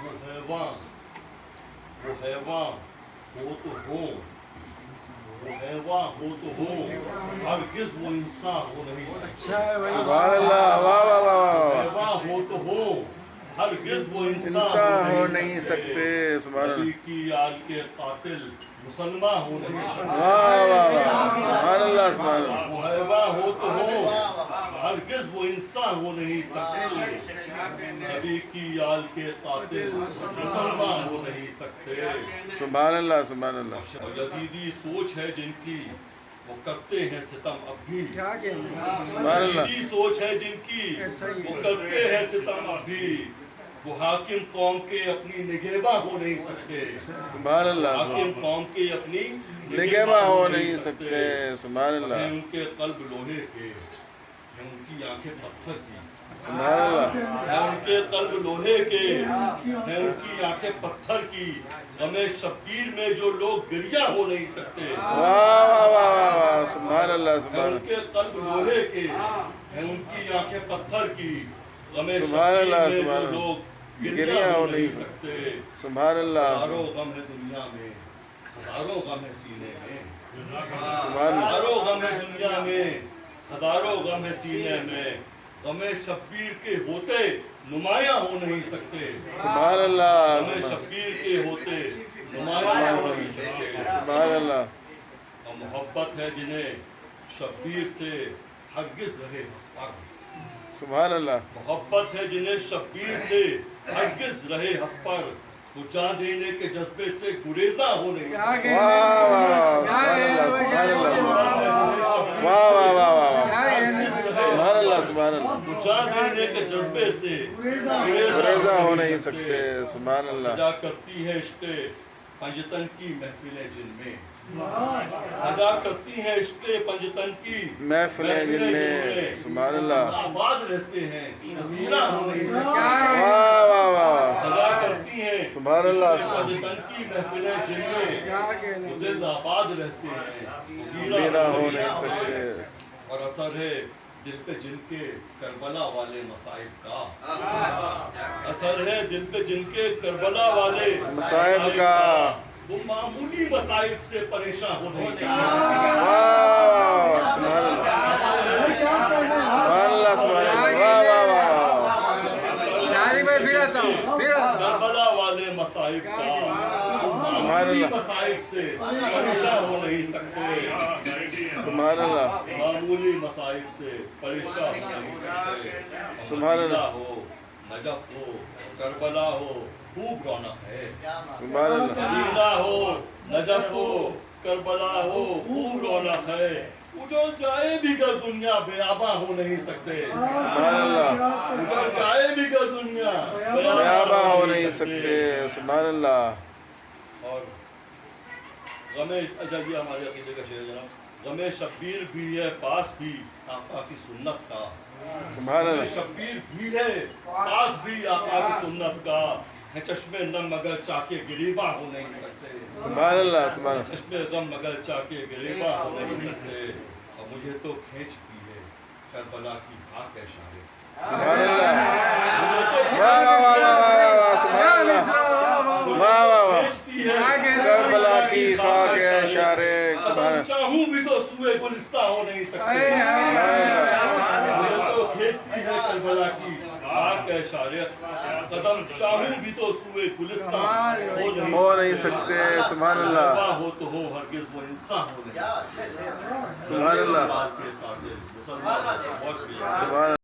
وہ حیوان ہو تو ہو، وہ حیوان ہو تو ہو، ہرگز وہ انسان ہو نہیں سکتے۔ سبحان اللہ، واہ واہ واہ واہ، حیوان ہو تو ہو، ہرگز وہ انسان ہو نہیں سکتے۔ سبحان نبی اللہ، کی آل کے قاتل مسلمان ہو نہیں سکتے۔ واہ واہ واہ، سبحان اللہ سبحان اللہ، وہ حیوان ہو تو ہو، ہرگز وہ انسان ہو نہیں سکتے۔ نبی کی آل کے قاتل مسلمان ہو نہیں سکتے۔ سبحان اللہ سبحان اللہ، اور یزیدی سوچ ہے جن کی، وہ کرتے ہیں ستم اب بھی۔ سبحان اللہ، یزیدی سوچ ہے جن کی، وہ کرتے ہیں ستم اب بھی۔ وہ حاکم قوم کے اپنی نگہباں ہو نہیں سکتے۔ سبحان اللہ، حاکم قوم کے اپنی نگہباں ہو نہیں سکتے۔ سبحان ہیں اللہ، ان کے قلب لوہے کے، ہیں ان کی آنکھیں پتھر کی۔ سبحان اللہ، ہیں ان کے قلب لوہے کے، ہیں ان کی آنکھیں پتھر کی۔ غم شبیر میں جو لوگ گریہ ہو نہیں سکتے۔ واہ واہ واہ واہ واہ، سبحان اللہ ہیں سبحان ان اللہ، کے قلب لوہے کے، ہیں ان کی آنکھیں پتھر کی۔ غم سبحان شبیر اللہ میں سبحان جو اللہ، لوگ گریہ ہو نہیں سکتے۔ سبحان اللہ، ہزاروں غم ہے دنیا میں، ہزاروں غم ہے سینے میں۔ سبحان اللہ، ہزاروں غم ہے دنیا میں، ہزاروں غم ہے سینے میں۔ غم شبیر کے ہوتے نمایاں ہو نہیں سکتے۔ سبحان اللہ، غم شبیر کے ہوتے نمایاں ہو نہیں سکتے۔ سبحان اللہ، اور محبت ہے جنہیں شبیر سے ہرگز رہے حق پر۔ سبحان اللہ، محبت ہے جنہیں شبیر سے ہرگز رہے حق پر۔ وہ جان دینے کے جذبے سے گریزاں ہو نہیں سکتے۔ واہ واہ واہ، سبحان اللہ سبحان اللہ، واہ واہ واہ واہ، سبحان اللہ سبحان اللہ، وہ جان دینے کے جذبے سے گریزاں ہو نہیں سکتے۔ سبحان اللہ، سجا کرتی ہے عشق پنجتن کی محفلیں جن میں، سجا کرتی ہے عشق پنجتن کی محفلیں جن میں۔ سبحان اللہ، آباد رہتے ہیں ویراں ہو نہیں سکتے۔ واہ واہ واہ، سجا کرتی ہیں سبحان اللہ، عشق پنجتن کی محفلیں جن میں، وہ دل آباد رہتے ہیں میرا ہو نہیں سکتے۔ اور اثر ہے دل پہ جن کے کربلا والے مصائب کا، اثر ہے دل پہ جن کے کربلا والے مصائب کا۔ وہ معمولی مصائب سے پریشان ہو نہیں سکتے۔ واہ، سبحان اللہ، سبحان اللہ سبحان اللہ، واہ واہ واہ، کربلا والے مصائب کا، وہ معمولی مصائب سے پریشان ہو نہیں سکتے۔ سبحان اللہ، معمولی مصائب سے پریشان ہو نہیں سکتے۔ سبحان اللہ، مدینہ ہو، نجف ہو، کربلا ہو، خوب رونق ہے۔ سبحان اللہ، مدینہ ہو، نجف ہو، کربلا ہو، خوب رونق ہے۔ اجڑ جائے بھی گر دنیا بیاباں ہو نہیں سکتے۔ سبحان اللہ، اجڑ جائے بھی گر دنیا بیاباں ہو نہیں سکتے۔ سبحان اللہ، اور غم اجازی ہمارے عقیدے کا شعر ہے جناب، غم شبیر بھی ہے پاس بھی آقا کی سنت کا۔ سبحان غم اللہ، شبیر بھی ہے پاس بھی آقا کی سنت کا۔ ہے چشم نم مگر چاکے گریباں ہو نہیں سکتے۔ سبحان اللہ، سبحان اللہ، چشم غم مگر چاکے گریباں ہو نہیں سکتے۔ اور مجھے تو کھینچتی ہے کربلا کی خاک اشارے۔ سبحان اللہ، واہ واہ واہ واہ واہ، سبحان اللہ، واہ واہ واہ، کھینچتی ہے کربلا کی خاک اشارے۔ سبحان قدم اللہ، چاہوں بھی تو سوئے گلستہ ہو نہیں سکتے۔ مجھے تو کھینچتی ہے کربلا کی خاک اشارے۔ قدم چاہوں بھی تو سوئے گلستہ ہو نہیں سکتے۔ سبحان اللہ، ہو تو ہو، ہرگز وہ انسان ہو نہیں سکتے۔ سبحان اللہ، کے قاتل مسلمان بہت سبحان